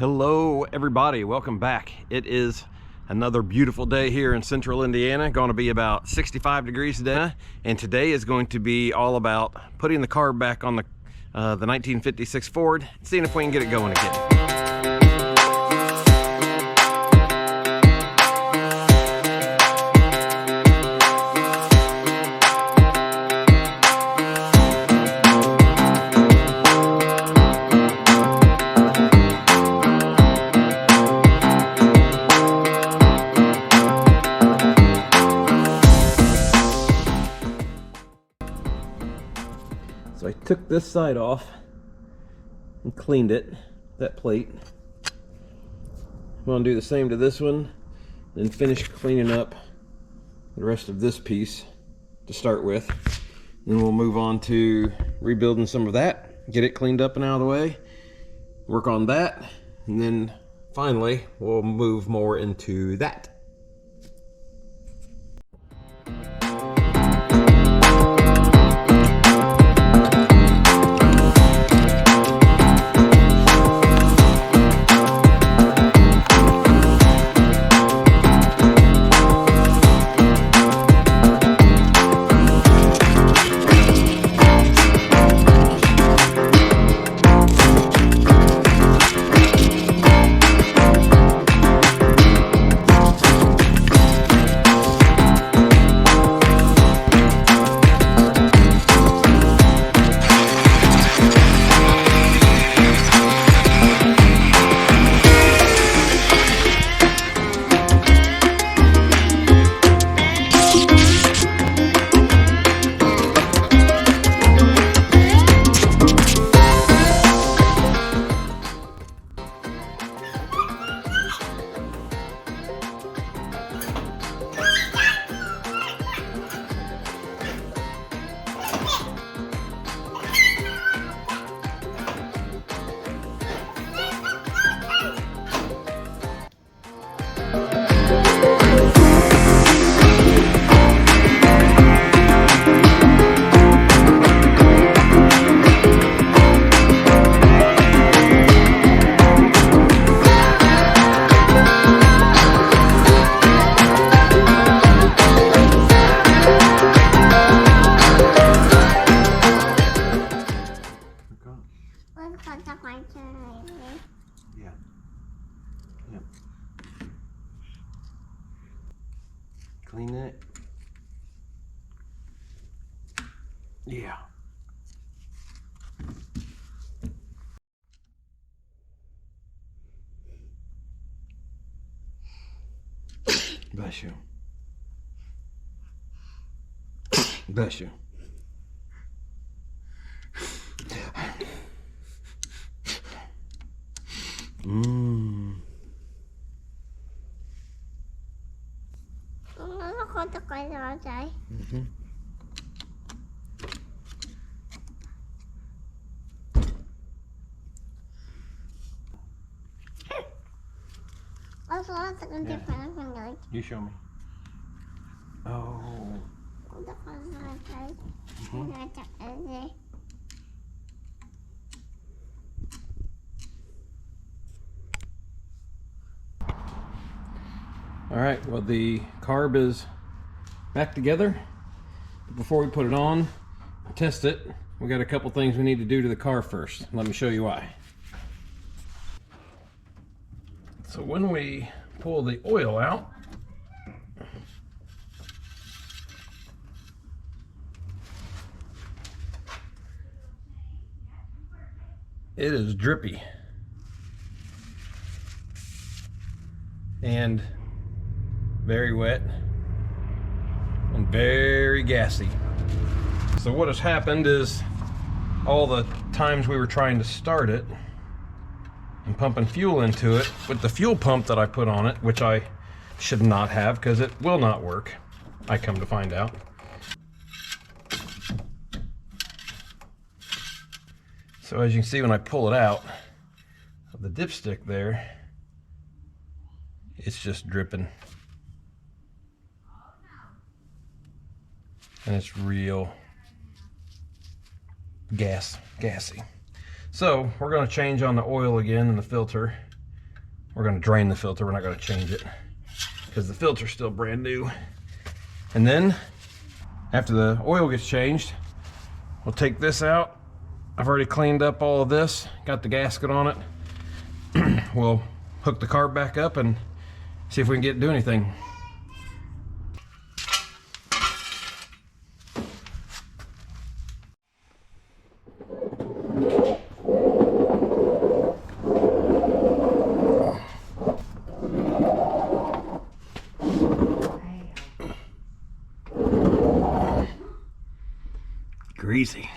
Hello everybody, welcome back. It is another beautiful day here in central Indiana. Going to be about 65 degrees today, and today is going to be all about putting the carb back on the 1956 Ford, seeing if we can get it going again. So I took this side off and cleaned it, that plate. I'm going to do the same to this one, then finish cleaning up the rest of this piece to start with. Then we'll move on to rebuilding some of that, get it cleaned up and out of the way, work on that, and then finally we'll move more into that. Yeah. Yep. Clean it. Yeah. Bless you. Bless you. You show me. Oh. All right, well, the carb is back together. Before we put it on, test it, we got a couple things we need to do to the car first. Let me show you why. So when we pull the oil out, it is drippy and very wet and very gassy. So what has happened is all the times we were trying to start it and pumping fuel into it with the fuel pump that I put on it, which I should not have because it will not work, I come to find out. So as you can see, when I pull it out of the dipstick there, it's just dripping. And it's real gassy. So we're going to change on the oil again in the filter We're gonna drain the filter, we're not gonna change it because the filter's still brand new. And then after the oil gets changed, we'll take this out. I've already cleaned up all of this, got the gasket on it. We'll hook the carb back up and see if we can get it to do anything. Greasy.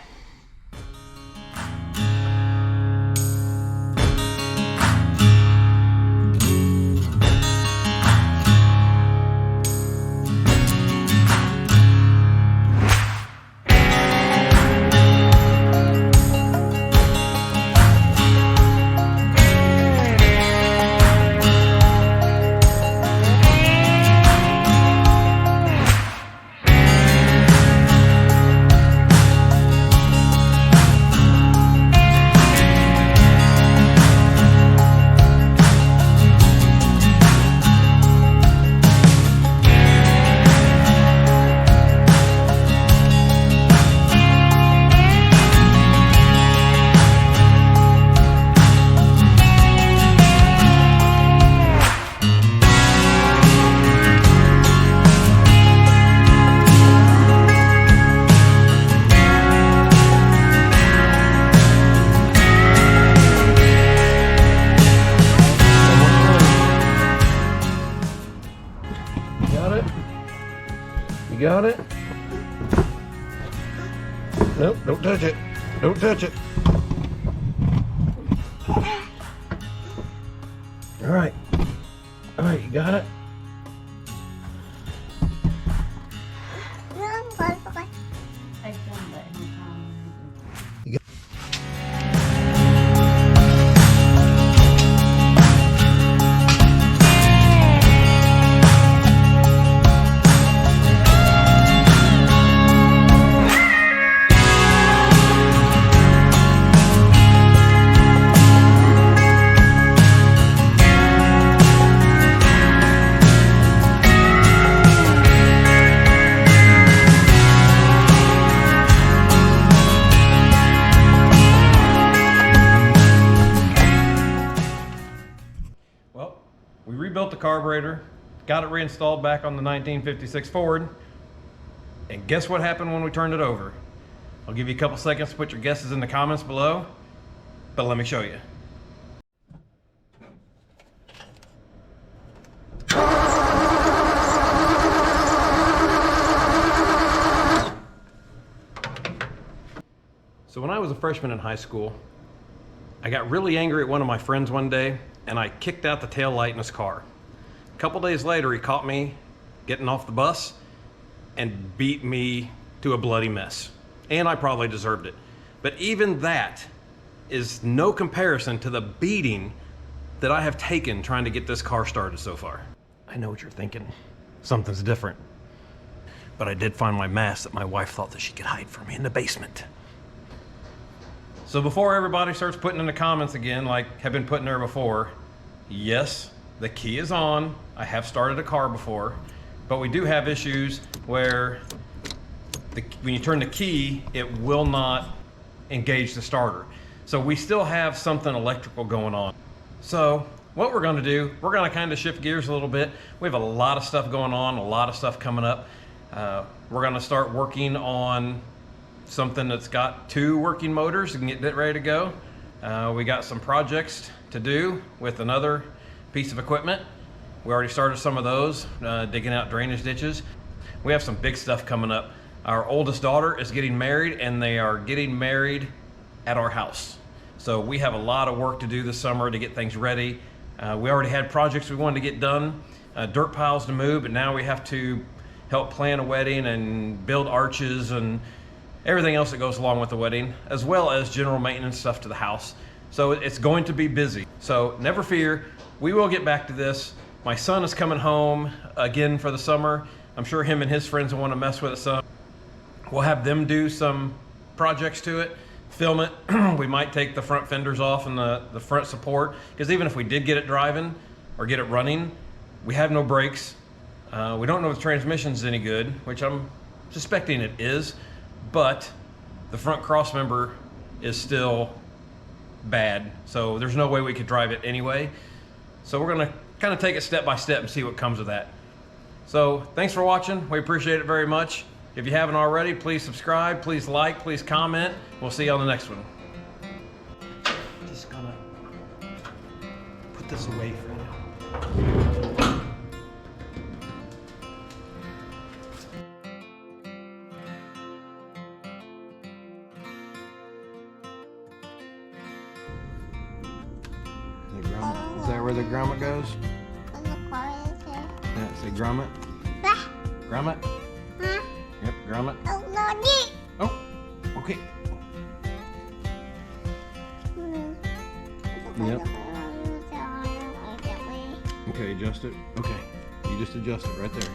Got it? Nope, don't touch it. Don't touch it. All right. All right, you got it? We rebuilt the carburetor, got it reinstalled back on the 1956 Ford, and guess what happened when we turned it over? I'll give you a couple seconds to put your guesses in the comments below, but let me show you. So when I was a freshman in high school, I got really angry at one of my friends one day, and I kicked out the tail light in his car. A couple days later, he caught me getting off the bus and beat me to a bloody mess. And I probably deserved it. But even that is no comparison to the beating that I have taken trying to get this car started so far. I know what you're thinking. Something's different. But I did find my mask that my wife thought that she could hide from me in the basement. So before everybody starts putting in the comments again, like have been putting there before, yes, the key is on. I have started a car before, but we do have issues where when you turn the key, it will not engage the starter. So we still have something electrical going on. So what we're gonna do, we're gonna kind of shift gears a little bit. We have a lot of stuff going on, a lot of stuff coming up. We're gonna start working on something that's got 2 working motors and get it ready to go. We got some projects to do with another piece of equipment. We already started some of those, digging out drainage ditches. We have some big stuff coming up. Our oldest daughter is getting married, and they are getting married at our house. So we have a lot of work to do this summer to get things ready. We already had projects we wanted to get done, dirt piles to move, but now we have to help plan a wedding and build arches and everything else that goes along with the wedding, as well as general maintenance stuff to the house. So it's going to be busy. So never fear, we will get back to this. My son is coming home again for the summer. I'm sure him and his friends will want to mess with it some. We'll have them do some projects to it, film it. We might take the front fenders off and the front support, because even if we did get it driving or get it running, we have no brakes. We don't know if the transmission's any good, which I'm suspecting it is, but the front cross member is still bad, so there's no way we could drive it anyway. So we're gonna kind of take it step by step and see what comes of that. So thanks for watching. We appreciate it very much. If you haven't already, please subscribe, please like, please comment. We'll see you on the next one. Just gonna put this away for now. Is that where the grommet goes? Yeah, say grommet. Grommet? Yep, grommet. Oh, okay. Yep. Okay, adjust it. Okay, you just adjust it right there.